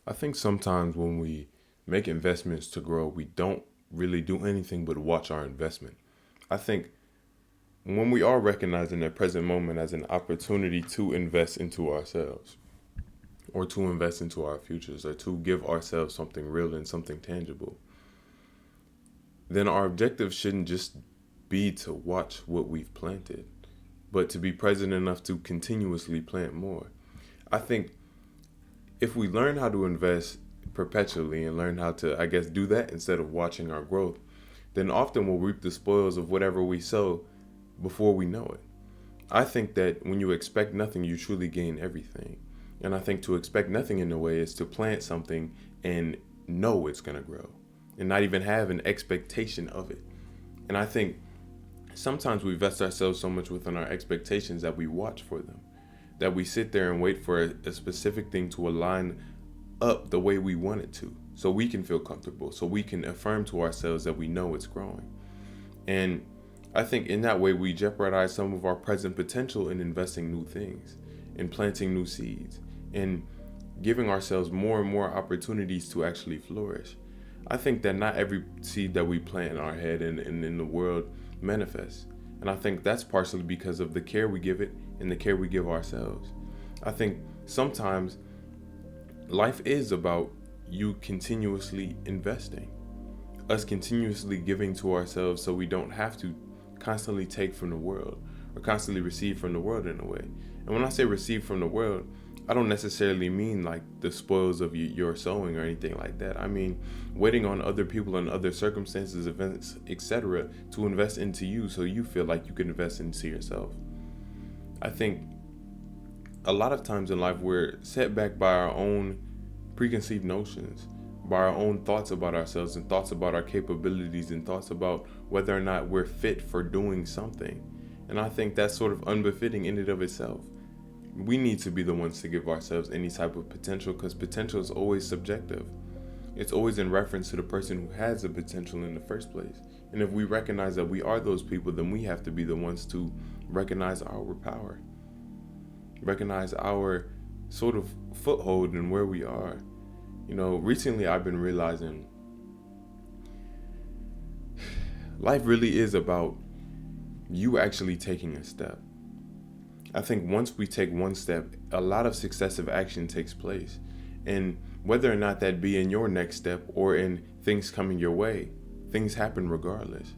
I think sometimes when we make investments to grow, we don't really do anything but watch our investment. I think when we are recognizing the present moment as an opportunity to invest into ourselves or to invest into our futures or to give ourselves something real and something tangible, then our objective shouldn't just be to watch what we've planted, but to be present enough to continuously plant more. I think if we learn how to invest perpetually and learn how to, I guess, do that instead of watching our growth, then often we'll reap the spoils of whatever we sow before we know it. I think that when you expect nothing, you truly gain everything. And I think to expect nothing in a way is to plant something and know it's going to grow and not even have an expectation of it. And I think sometimes we vest ourselves so much within our expectations that we watch for them, that we sit there and wait for a specific thing to align up the way we want it to, so we can feel comfortable, so we can affirm to ourselves that we know it's growing. And I think in that way, we jeopardize some of our present potential in investing new things, in planting new seeds, in giving ourselves more and more opportunities to actually flourish. I think that not every seed that we plant in our head and in the world manifests. And I think that's partially because of the care we give it and the care we give ourselves. I think sometimes life is about you continuously investing, us continuously giving to ourselves so we don't have to constantly take from the world or constantly receive from the world in a way. And when I say receive from the world, I don't necessarily mean like the spoils of your sowing or anything like that. I mean waiting on other people and other circumstances, events, etc., to invest into you so you feel like you can invest into yourself. I think a lot of times in life we're set back by our own preconceived notions, by our own thoughts about ourselves and thoughts about our capabilities and thoughts about whether or not we're fit for doing something. And I think that's sort of unbefitting in and of itself. We need to be the ones to give ourselves any type of potential because potential is always subjective. It's always in reference to the person who has the potential in the first place. And if we recognize that we are those people, then we have to be the ones to recognize our power, recognize our sort of foothold in where we are. You know, recently I've been realizing life really is about you actually taking a step. I think once we take one step, a lot of successive action takes place. And whether or not that be in your next step or in things coming your way, things happen regardless.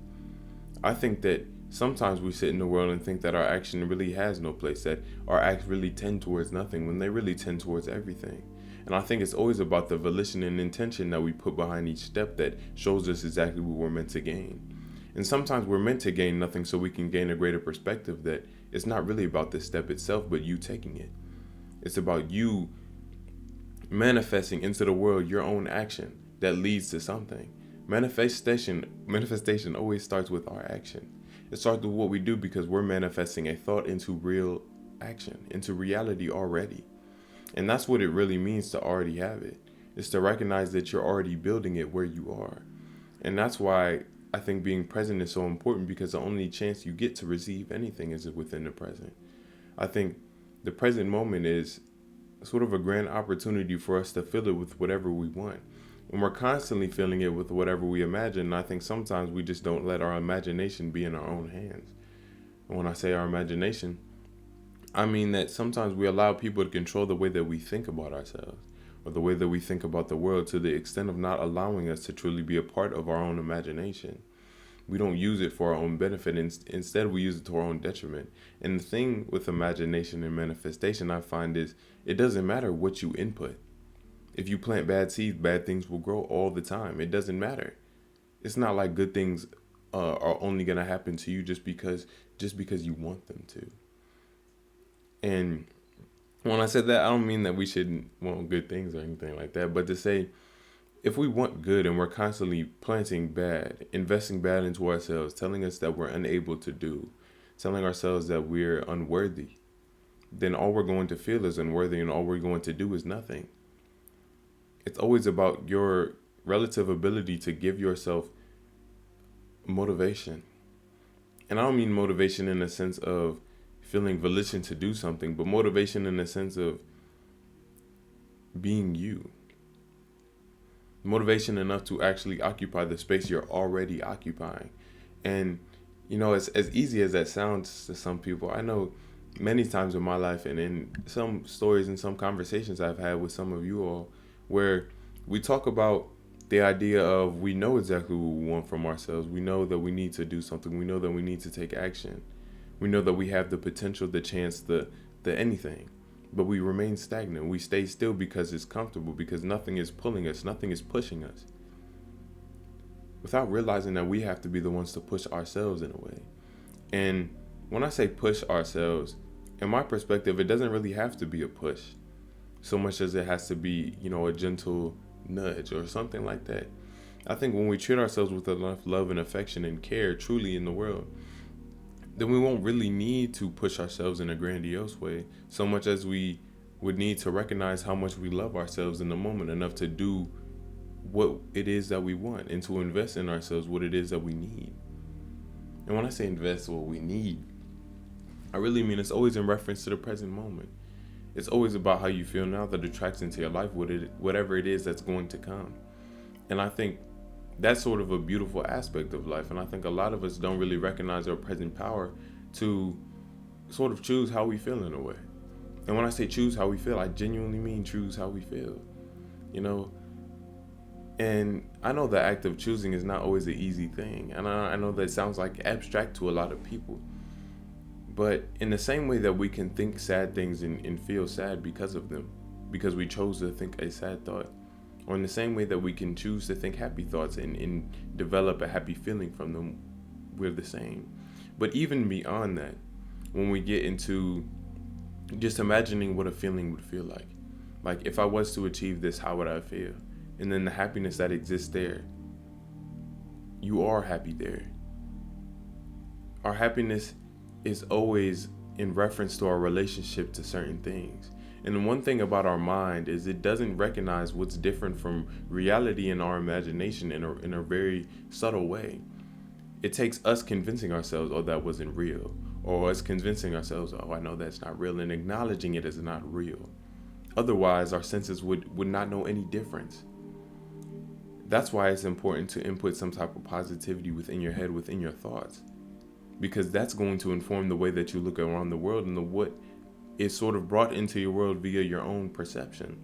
I think that sometimes we sit in the world and think that our action really has no place, that our acts really tend towards nothing when they really tend towards everything. And I think it's always about the volition and intention that we put behind each step that shows us exactly what we're meant to gain. And sometimes we're meant to gain nothing so we can gain a greater perspective that it's not really about the step itself, but you taking it. It's about you manifesting into the world your own action that leads to something. Manifestation always starts with our action. It starts with what we do because we're manifesting a thought into real action, into reality already. And that's what it really means to already have it. It's to recognize that you're already building it where you are. And that's why I think being present is so important because the only chance you get to receive anything is within the present. I think the present moment is sort of a grand opportunity for us to fill it with whatever we want. And we're constantly filling it with whatever we imagine. And I think sometimes we just don't let our imagination be in our own hands. And when I say our imagination, I mean that sometimes we allow people to control the way that we think about ourselves or the way that we think about the world to the extent of not allowing us to truly be a part of our own imagination. We don't use it for our own benefit. Instead, we use it to our own detriment. And the thing with imagination and manifestation, I find, is it doesn't matter what you input. If you plant bad seeds, bad things will grow all the time. It doesn't matter. It's not like good things are only gonna happen to you just because you want them to. And when I said that, I don't mean that we shouldn't want good things or anything like that, but to say if we want good and we're constantly planting bad, investing bad into ourselves, telling us that we're unable to do, telling ourselves that we're unworthy, then all we're going to feel is unworthy and all we're going to do is nothing. It's always about your relative ability to give yourself motivation. And I don't mean motivation in the sense of feeling volition to do something, but motivation in the sense of being you. motivation enough to actually occupy the space you're already occupying. And as easy as that sounds to some people, I know many times in my life and in some stories and some conversations I've had with some of you all, where we talk about the idea of we know exactly what we want from ourselves. We know that we need to do something. We know that we need to take action. We know that we have the potential, the chance, the anything. But we remain stagnant. We stay still because it's comfortable, because nothing is pulling us, nothing is pushing us, without realizing that we have to be the ones to push ourselves in a way. And when I say push ourselves, in my perspective, it doesn't really have to be a push so much as it has to be, a gentle nudge or something like that. I think when we treat ourselves with enough love and affection and care truly in the world, then we won't really need to push ourselves in a grandiose way so much as we would need to recognize how much we love ourselves in the moment enough to do what it is that we want and to invest in ourselves what it is that we need. And when I say invest what we need, I really mean it's always in reference to the present moment. It's always about how you feel now that attracts into your life whatever it is that's going to come. And I think that's sort of a beautiful aspect of life. And I think a lot of us don't really recognize our present power to sort of choose how we feel in a way. And when I say choose how we feel, I genuinely mean choose how we feel. You know, and I know the act of choosing is not always an easy thing. And I know that sounds like abstract to a lot of people. But in the same way that we can think sad things and feel sad because of them, because we chose to think a sad thought, or in the same way that we can choose to think happy thoughts and develop a happy feeling from them, we're the same. But even beyond that, when we get into just imagining what a feeling would feel like if I was to achieve this, how would I feel? And then the happiness that exists there, you are happy there. Our happiness is always in reference to our relationship to certain things. And the one thing about our mind is it doesn't recognize what's different from reality in our imagination in a very subtle way. It takes us convincing ourselves, oh, that wasn't real. Or us convincing ourselves, oh, I know that's not real, and acknowledging it as not real. Otherwise, our senses would not know any difference. That's why it's important to input some type of positivity within your head, within your thoughts. Because that's going to inform the way that you look around the world and what is sort of brought into your world via your own perception.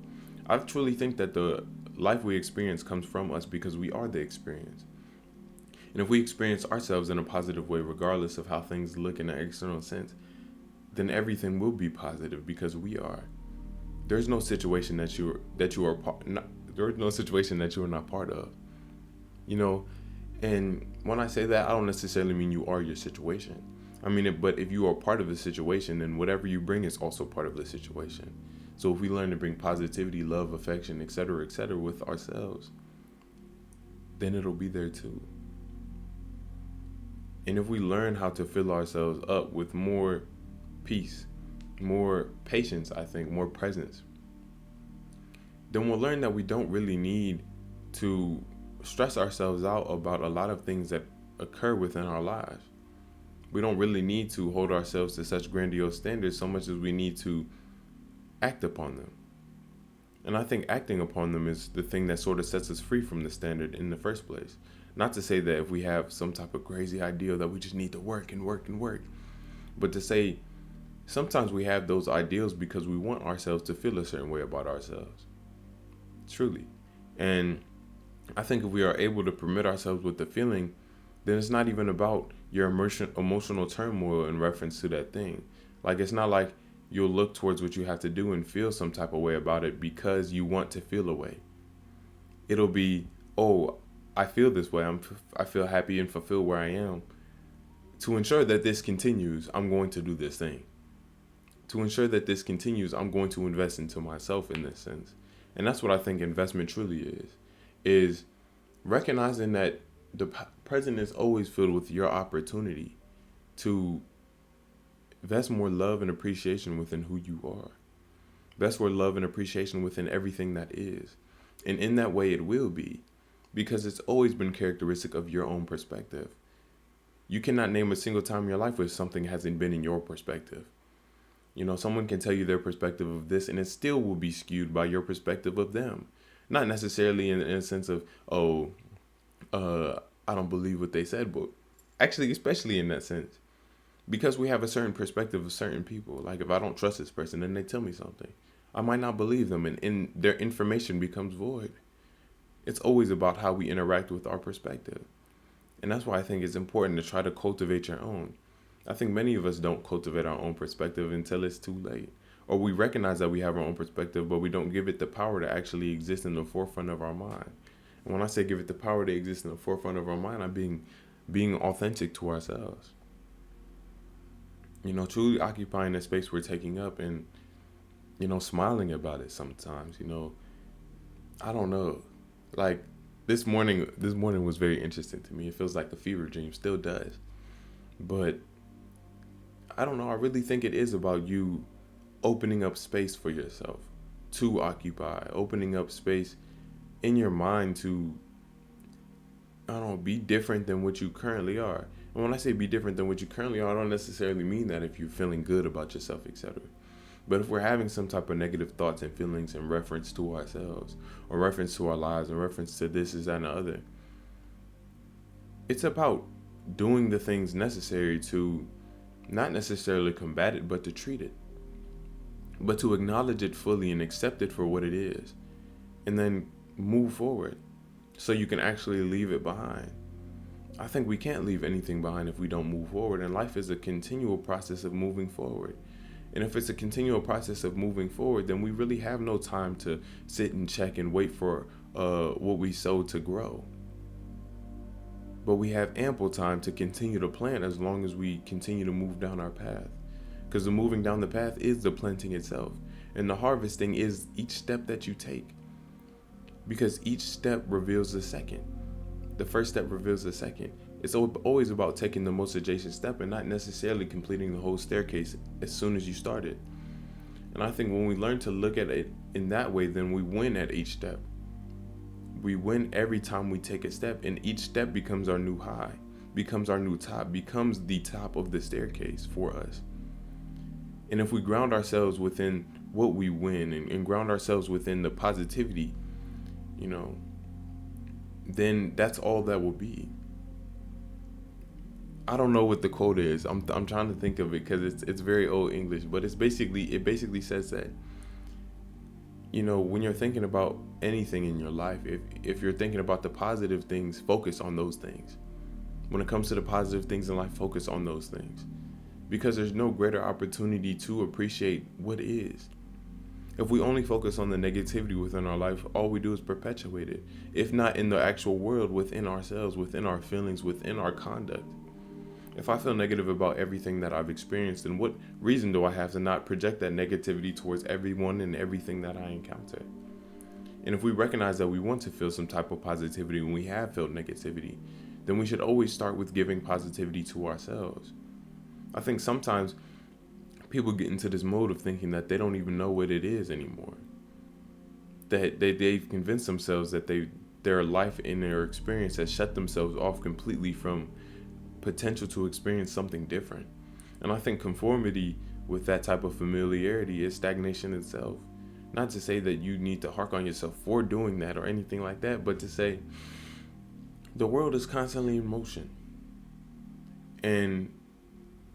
I truly think that the life we experience comes from us because we are the experience. And if we experience ourselves in a positive way, regardless of how things look in an external sense, then everything will be positive because we are. There's no situation that you are there's no situation that you are not part of. You know, and when I say that, I don't necessarily mean you are your situation. I mean it, but if you are part of the situation, then whatever you bring is also part of the situation. So if we learn to bring positivity, love, affection, etc., with ourselves, then it'll be there too. And if we learn how to fill ourselves up with more peace, more patience, I think, more presence, then we'll learn that we don't really need to stress ourselves out about a lot of things that occur within our lives. We don't really need to hold ourselves to such grandiose standards so much as we need to act upon them. And I think acting upon them is the thing that sort of sets us free from the standard in the first place. Not to say that if we have some type of crazy ideal that we just need to work and work and work, but to say sometimes we have those ideals because we want ourselves to feel a certain way about ourselves. Truly. And I think if we are able to permit ourselves with the feeling, then it's not even about your emotional turmoil in reference to that thing. Like, it's not like you'll look towards what you have to do and feel some type of way about it because you want to feel a way. It'll be, oh, I feel this way. I feel happy and fulfilled where I am. To ensure that this continues, I'm going to do this thing. To ensure that this continues, I'm going to invest into myself in this sense. And that's what I think investment truly is recognizing that the present is always filled with your opportunity to invest more love and appreciation within who you are. Invest more love and appreciation within everything that is. And in that way, it will be, because it's always been characteristic of your own perspective. You cannot name a single time in your life where something hasn't been in your perspective. You know, someone can tell you their perspective of this and it still will be skewed by your perspective of them. Not necessarily in a sense of, oh, I don't believe what they said, but actually, especially in that sense, because we have a certain perspective of certain people. Like if I don't trust this person and they tell me something, I might not believe them, and their information becomes void. It's always about how we interact with our perspective. And that's why I think it's important to try to cultivate your own. I think many of us don't cultivate our own perspective until it's too late. Or we recognize that we have our own perspective, but we don't give it the power to actually exist in the forefront of our mind. And when I say give it the power to exist in the forefront of our mind, I'm being authentic to ourselves. Truly occupying the space we're taking up, and, smiling about it sometimes. I don't know. Like this morning was very interesting to me. It feels like a fever dream, still does. But I don't know. I really think it is about you opening up space for yourself to occupy, opening up space in your mind to, I don't know, be different than what you currently are. And when I say be different than what you currently are, I don't necessarily mean that if you're feeling good about yourself, etc. But if we're having some type of negative thoughts and feelings in reference to ourselves, or reference to our lives, or reference to this, is that, and the other, it's about doing the things necessary to not necessarily combat it, but to treat it, but to acknowledge it fully and accept it for what it is, and then move forward so you can actually leave it behind. I think we can't leave anything behind if we don't move forward, and life is a continual process of moving forward. And if it's a continual process of moving forward, then we really have no time to sit and check and wait for what we sow to grow. But we have ample time to continue to plant as long as we continue to move down our path. Because the moving down the path is the planting itself. And the harvesting is each step that you take. Because each step reveals the second. The first step reveals the second. It's always about taking the most adjacent step and not necessarily completing the whole staircase as soon as you start it. And I think when we learn to look at it in that way, then we win at each step. We win every time we take a step, and each step becomes our new high, becomes our new top, becomes the top of the staircase for us. And if we ground ourselves within what we win, and ground ourselves within the positivity, then that's all that will be. I don't know what the quote is. I'm trying to think of it because it's very old English, but it basically says that, when you're thinking about anything in your life, if you're thinking about the positive things, focus on those things. When it comes to the positive things in life, focus on those things, because there's no greater opportunity to appreciate what is. If we only focus on the negativity within our life, all we do is perpetuate it, if not in the actual world, within ourselves, within our feelings, within our conduct. If I feel negative about everything that I've experienced, then what reason do I have to not project that negativity towards everyone and everything that I encounter? And if we recognize that we want to feel some type of positivity when we have felt negativity, then we should always start with giving positivity to ourselves. I think sometimes people get into this mode of thinking that they don't even know what it is anymore. That they've convinced themselves that their life and their experience has shut themselves off completely from potential to experience something different. And I think conformity with that type of familiarity is stagnation itself. Not to say that you need to hark on yourself for doing that or anything like that, but to say the world is constantly in motion. And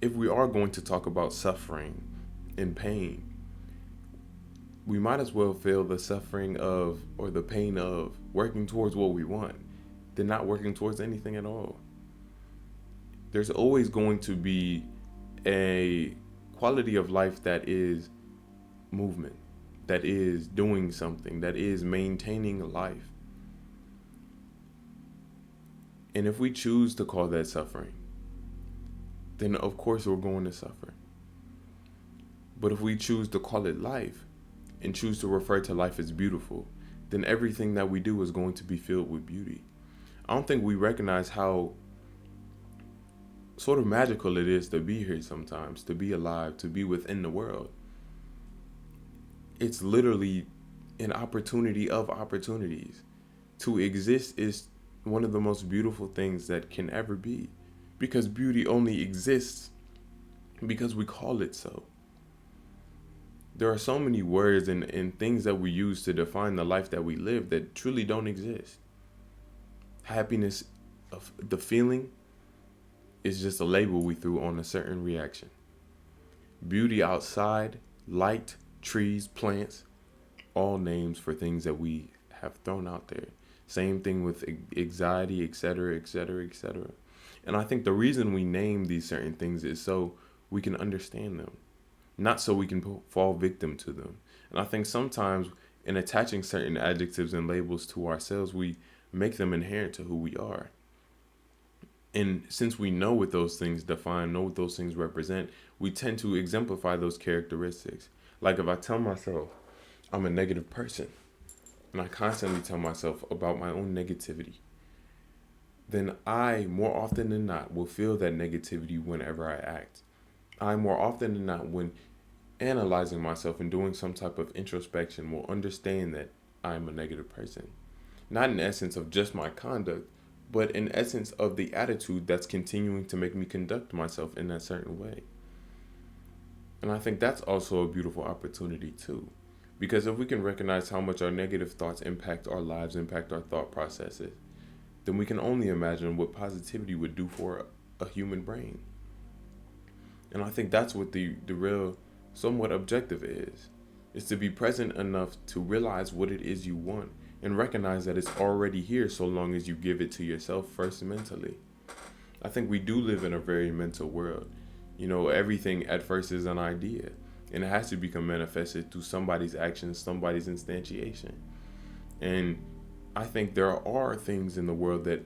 if we are going to talk about suffering and pain, we might as well feel the suffering of, or the pain of, working towards what we want than not working towards anything at all. There's always going to be a quality of life that is movement, that is doing something, that is maintaining life. And if we choose to call that suffering, then of course we're going to suffer. But if we choose to call it life and choose to refer to life as beautiful, then everything that we do is going to be filled with beauty. I don't think we recognize how sort of magical it is to be here sometimes, to be alive, to be within the world. It's literally an opportunity of opportunities. To exist is one of the most beautiful things that can ever be, because beauty only exists because we call it so. There are so many words and things that we use to define the life that we live that truly don't exist. Happiness, of the feeling, is just a label we threw on a certain reaction. Beauty outside, light, trees, plants, all names for things that we have thrown out there. Same thing with anxiety, etc., etc., etc. And I think the reason we name these certain things is so we can understand them, not so we can fall victim to them. And I think sometimes in attaching certain adjectives and labels to ourselves, we make them inherent to who we are. And since we know what those things define, know what those things represent, we tend to exemplify those characteristics. Like if I tell myself I'm a negative person, and I constantly tell myself about my own negativity, then I, more often than not, will feel that negativity whenever I act. I, more often than not, when analyzing myself and doing some type of introspection, will understand that I'm a negative person. Not in essence of just my conduct, but in essence of the attitude that's continuing to make me conduct myself in that certain way. And I think that's also a beautiful opportunity too. Because if we can recognize how much our negative thoughts impact our lives, impact our thought processes, then we can only imagine what positivity would do for a human brain. And I think that's what the real, somewhat objective is to be present enough to realize what it is you want and recognize that it's already here so long as you give it to yourself first mentally. I think we do live in a very mental world. You know, everything at first is an idea, and it has to become manifested through somebody's actions, somebody's instantiation. And I think there are things in the world that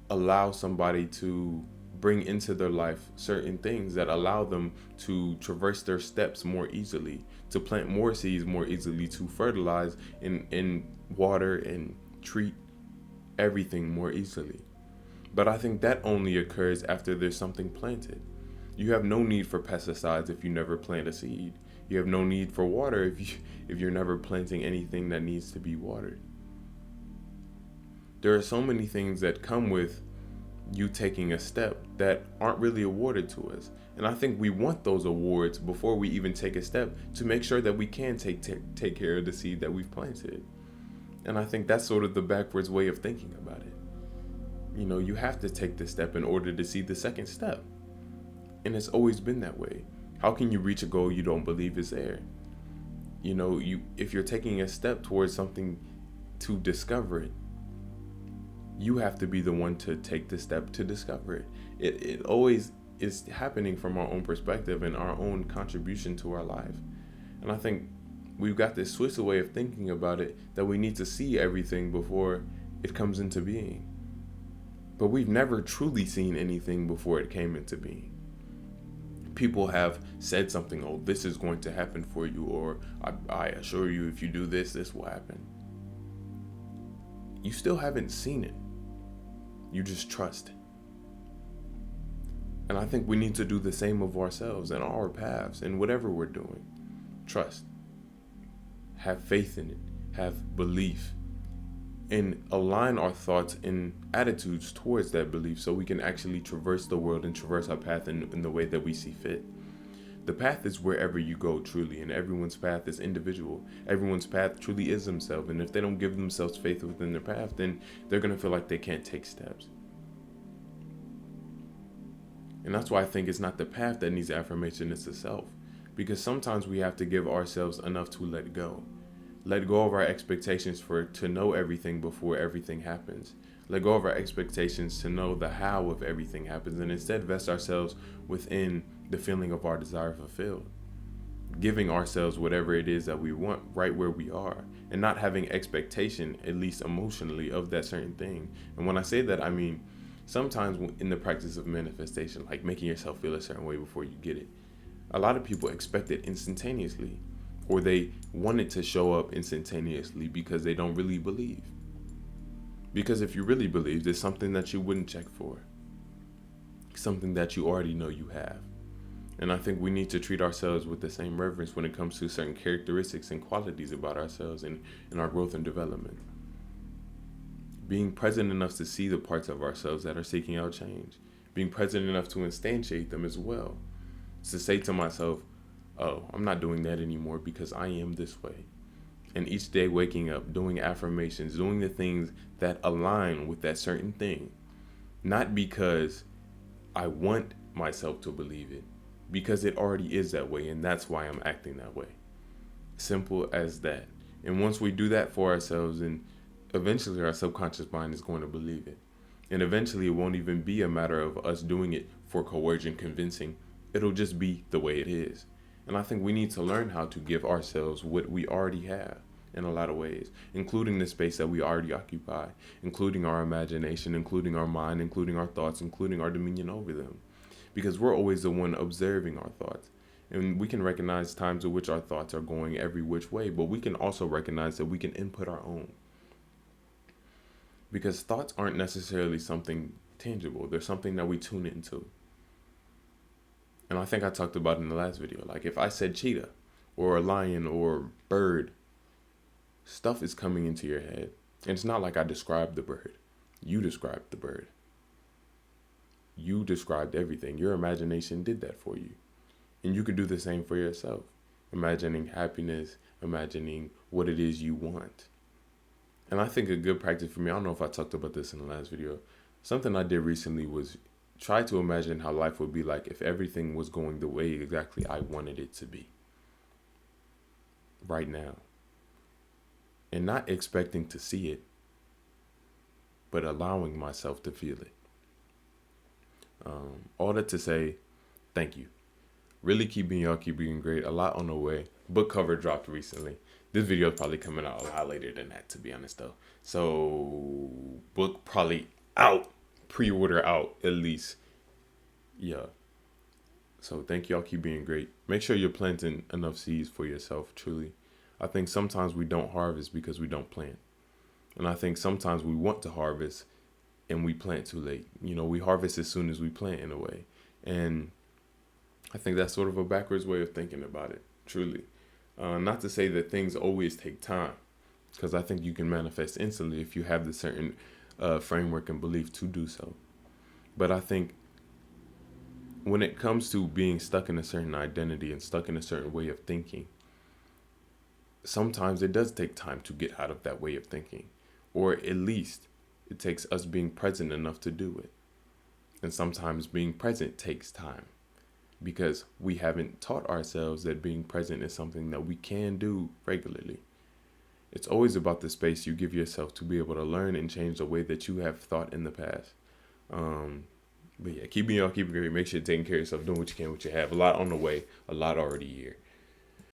allow somebody to bring into their life certain things that allow them to traverse their steps more easily, to plant more seeds more easily, to fertilize and water and treat everything more easily. But I think that only occurs after there's something planted. You have no need for pesticides if you never plant a seed. You have no need for water if you're never planting anything that needs to be watered. There are so many things that come with you taking a step that aren't really awarded to us. And I think we want those awards before we even take a step to make sure that we can take care of the seed that we've planted. And I think that's sort of the backwards way of thinking about it. You know, you have to take the step in order to see the second step. And it's always been that way. How can you reach a goal you don't believe is there? You know, if you're taking a step towards something to discover it, you have to be the one to take the step to discover it. It always is happening from our own perspective and our own contribution to our life. And I think we've got this twisted way of thinking about it that we need to see everything before it comes into being. But we've never truly seen anything before it came into being. People have said something, oh, this is going to happen for you, or I assure you if you do this, this will happen. You still haven't seen it. You just trust. And I think we need to do the same of ourselves and our paths and whatever we're doing. Trust. Have faith in it. Have belief. And align our thoughts and attitudes towards that belief so we can actually traverse the world and traverse our path in the way that we see fit. The path is wherever you go truly, and everyone's path is individual. Everyone's path truly is themselves, and if they don't give themselves faith within their path, then they're going to feel like they can't take steps. And that's why I think it's not the path that needs affirmation, it's the self. Because sometimes we have to give ourselves enough to let go. Let go of our expectations to know everything before everything happens. Let go of our expectations to know the how of everything happens, and instead vest ourselves within the feeling of our desire fulfilled. Giving ourselves whatever it is that we want right where we are, and not having expectation, at least emotionally, of that certain thing. And when I say that, I mean sometimes in the practice of manifestation, like making yourself feel a certain way before you get it. A lot of people expect it instantaneously, or they want it to show up instantaneously because they don't really believe. Because if you really believe, there's something that you wouldn't check for. Something that you already know you have. And I think we need to treat ourselves with the same reverence when it comes to certain characteristics and qualities about ourselves and our growth and development. Being present enough to see the parts of ourselves that are seeking out change. Being present enough to instantiate them as well. To say to myself, oh, I'm not doing that anymore because I am this way. And each day waking up, doing affirmations, doing the things that align with that certain thing. Not because I want myself to believe it, because it already is that way, and that's why I'm acting that way. Simple as that. And once we do that for ourselves, and eventually our subconscious mind is going to believe it. And eventually it won't even be a matter of us doing it for coercion, convincing. It'll just be the way it is. And I think we need to learn how to give ourselves what we already have in a lot of ways, including the space that we already occupy, including our imagination, including our mind, including our thoughts, including our dominion over them. Because we're always the one observing our thoughts. And we can recognize times in which our thoughts are going every which way, but we can also recognize that we can input our own. Because thoughts aren't necessarily something tangible, they're something that we tune into. And I think I talked about in the last video. Like if I said cheetah or a lion or bird, stuff is coming into your head. And it's not like I described the bird. You described the bird. You described everything. Your imagination did that for you. And you can do the same for yourself. Imagining happiness, imagining what it is you want. And I think a good practice for me, I don't know if I talked about this in the last video, something I did recently was try to imagine how life would be like if everything was going the way exactly I wanted it to be right now. And not expecting to see it, but allowing myself to feel it. All that to say, thank you. Really keep being great. A lot on the way. Book cover dropped recently. This video is probably coming out a lot later than that, to be honest, though. So, book probably out. Pre-order out, at least. Yeah. So, thank y'all. Keep being great. Make sure you're planting enough seeds for yourself, truly. I think sometimes we don't harvest because we don't plant. And I think sometimes we want to harvest and we plant too late. You know, we harvest as soon as we plant, in a way. And I think that's sort of a backwards way of thinking about it, truly. Not to say that things always take time, because I think you can manifest instantly if you have the certain framework and belief to do so. But I think when it comes to being stuck in a certain identity and stuck in a certain way of thinking, sometimes it does take time to get out of that way of thinking, or at least it takes us being present enough to do it. And sometimes being present takes time, because we haven't taught ourselves that being present is something that we can do regularly. It's always about the space you give yourself to be able to learn and change the way that you have thought in the past. But yeah, keep it great. Make sure you're taking care of yourself, doing what you can, what you have. A lot on the way, a lot already here.